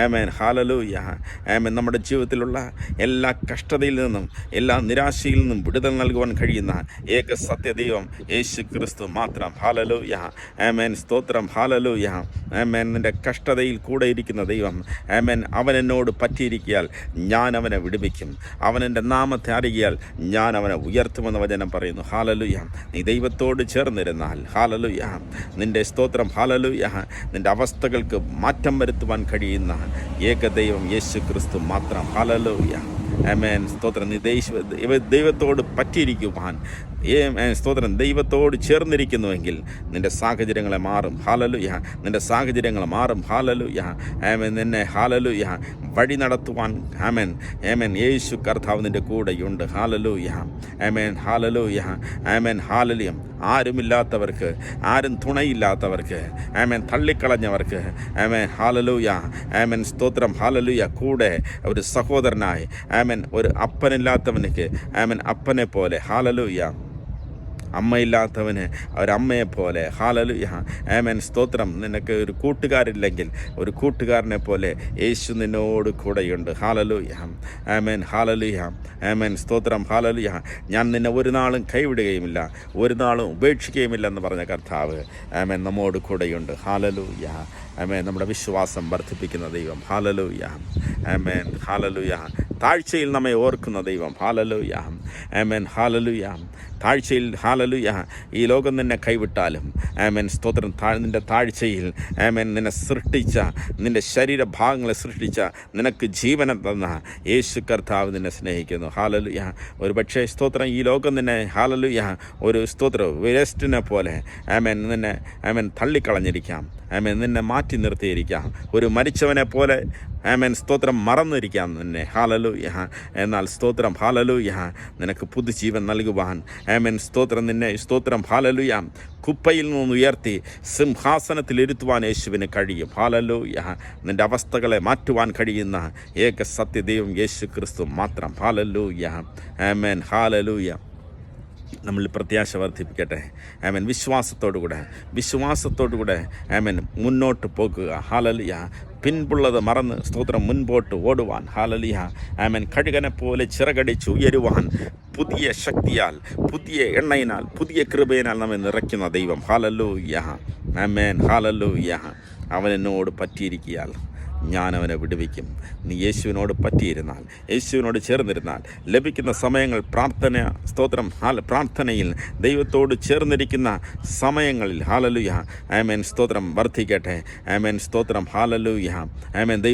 ആമേൻ ഹാലലൂയ. ആമേൻ നമ്മുടെ ജീവിതത്തിലുള്ള എല്ലാ കഷ്ടതയിൽ നിന്നും എല്ലാ നിരാശയിൽ നിന്നും വിടുതൽ നൽകുവാൻ കഴിയുന്ന ഏക സത്യദൈവം യേശു ക്രിസ്തു മാത്രം. ഹാലലൂയ. ആമേൻ സ്തോത്രം. ഹാലലൂയ. ആമേൻ നിൻ്റെ കഷ്ടതയിൽ കൂടെ ഇരിക്കുന്ന ദൈവം. ആമേൻ അവൻ എന്നോട് പറ്റിയിരിക്കിയാൽ ഞാൻ അവനെ വിടുവിക്കും, അവൻ എൻ്റെ നാമത്തെ അറിയിയാൽ ഞാൻ അവനെ ഉയർത്തുമെന്ന് വചനം പറയുന്നു. ഹാലലൂയ. നീ ദൈവത്തോട് ചേർന്നിരുന്നാൽ ഹാലലൂയ നിൻ്റെ സ്തോത്രം ഹാലലൂയ നിൻ്റെ അവസ്ഥകൾക്ക് മാറ്റം വരുത്തുവാൻ കഴിയുന്ന ഏക ദൈവം യേശു ക്രിസ്തു മാത്രം. ഹാലലൂയ. ആമേൻ സ്തോത്രം. നീ ദൈവത്തോട് പറ്റിയിരിക്കുവാൻ സ്തോത്രം ദൈവത്തോട് ചേർന്നിരിക്കുന്നുവെങ്കിൽ നിൻ്റെ സാഹചര്യങ്ങളെ മാറും. ഹാലലൂയ. നിൻ്റെ സാഹചര്യങ്ങൾ മാറും. ഹാലലൂയ. ആമേൻ നിന്നെ ഹാലലൂയ വഴി നടത്തുവാൻ ആമേൻ ആമേൻ യേശു കർത്താവ് നിൻ്റെ കൂടെയുണ്ട്. ഹാലലൂയ. ആമേൻ ഹാലലൂയ. ആമേൻ ഹാലലൂയ. ആരുമില്ലാത്തവർക്ക്, ആരും തുണയില്ലാത്തവർക്ക്, ആമേൻ തള്ളിക്കളഞ്ഞവർക്ക്, ആമേൻ ഹാലലൂയ ആമേൻ സ്തോത്രം ഹാലലൂയ കൂടെ ഒരു സഹോദരനായി, ആമേൻ ഒരു അപ്പനില്ലാത്തവനക്ക് ആമേൻ അപ്പനെ പോലെ, ഹാലലൂയ അമ്മയില്ലാത്തവന് ഒരമ്മയെപ്പോലെ, ഹാലലൂയ ആമേൻ സ്തോത്രം. നിനക്ക് ഒരു കൂട്ടുകാരില്ലെങ്കിൽ ഒരു കൂട്ടുകാരനെ പോലെ യേശു നിന്നോട് കൂടെയുണ്ട്. ഹാലലൂയ. ആമേൻ ഹാലലൂയ. ആമേൻ സ്തോത്രം. ഹാലലൂയ. ഞാൻ നിന്നെ ഒരു നാളും കൈവിടുകയുമില്ല, ഒരു നാളും ഉപേക്ഷിക്കുകയുമില്ല എന്ന് പറഞ്ഞ കർത്താവ് ആമേൻ നമ്മോട് കൂടെയുണ്ട്. ഹാലലൂയ. ആമേൻ നമ്മുടെ വിശ്വാസം വർദ്ധിപ്പിക്കുന്ന ദൈവം. ഹാലലൂയ. ആമേൻ ഹാലലൂയ. താഴ്ചയിൽ നമ്മെ ഓർക്കുന്ന ദൈവം. ഹാലലൂയ. ആമേൻ ഹാലലൂയ. താഴ്ചയിൽ ഹാലലൂയ ഈ ലോകം നിന്നെ കൈവിട്ടാലും ആമേൻ സ്തോത്രം നിൻ്റെ താഴ്ചയിൽ ആമേൻ നിന്നെ സൃഷ്ടിച്ച, നിൻ്റെ ശരീരഭാഗങ്ങളെ സൃഷ്ടിച്ച, നിനക്ക് ജീവനം തന്ന യേശു കർത്താവ് നിന്നെ സ്നേഹിക്കുന്നു. ഹാലലൂയ. ഒരു പക്ഷേ സ്തോത്രം ഈ ലോകം നിന്നെ ഹാലലൂയ ഒരു സ്തോത്രം വേസ്റ്റിനെ പോലെ ആമേൻ നിന്നെ ആമേൻ തള്ളിക്കളഞ്ഞിരിക്കാം, ആമേൻ നിന്നെ മാറ്റി നിർത്തിയിരിക്കാം, ഒരു മരിച്ചവനെ പോലെ ആമേൻ സ്തോത്രം മറന്നിരിക്കാം നിന്നെ. ഹാലലൂയ. എന്നാൽ സ്തോത്രം ഹാലലൂയ നിനക്ക് പുതുജീവൻ നൽകുവാൻ ആമേൻ സ്തോത്രം നിന്നെ സ്തോത്രം ഹാലലൂയ കുപ്പയിൽ നിന്ന് ഉയർത്തി സിംഹാസനത്തിലിരുത്തുവാൻ യേശുവിന് കഴിയും. ഹാലലൂയ. നിൻ്റെ അവസ്ഥകളെ മാറ്റുവാൻ കഴിയുന്ന ഏക സത്യദൈവം യേശു ക്രിസ്തു മാത്രം. ഹാലലൂയ. ആമേൻ ഹാലലൂയ. നമ്മൾ പ്രത്യാശ വർദ്ധിപ്പിക്കട്ടെ. ആമേൻ വിശ്വാസത്തോടുകൂടെ ആമേൻ മുന്നോട്ട് പോകുക. ഹാലലൂയ. പിൻപുള്ളത് മറന്ന് സ്തോത്രം മുൻപോട്ട് ഓടുവാൻ. ഹാലലൂയ. ആമേൻ കഴുകനെ പോലെ ചിറകടിച്ച് ഉയരുവാൻ പുതിയ ശക്തിയാൽ, പുതിയ എണ്ണയിനാൽ, പുതിയ കൃപയിനാൽ നമ്മെ നിറയ്ക്കുന്ന ദൈവം. ഹാലലൂയ. ആമേൻ ഹാലലൂയ. അവൻ എന്നോട് പറ്റിയിരിക്കിയാൽ ഞാൻ അവനെ വിടുവിക്കും. നീ യേശുവിനോട് പറ്റിയിരുന്നാൽ, യേശുവിനോട് ചേർന്നിരുന്നാൽ ലഭിക്കുന്ന സമയങ്ങൾ പ്രാർത്ഥനയിൽ ദൈവത്തോട് ചേർന്നിരിക്കുന്ന സമയങ്ങളിൽ ഹാലലൂയ ആമേൻ സ്തോത്രം വർദ്ധിക്കട്ടെ. ആമേൻ സ്തോത്രം ഹാലലൂയ. ആമേൻ.